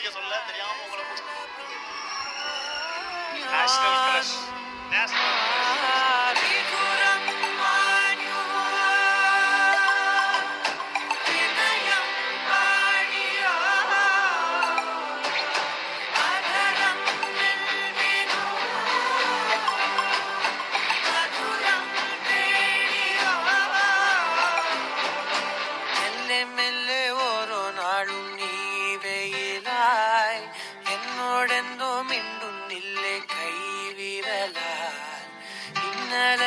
படிக்க சொல்ல தெரியாம உங்களை நேஷனல் கிரஷ் എന്നോടെന്തോ മിണ്ടുന്നില്ലേ കൈവിരലാൽ ഇന്നലെ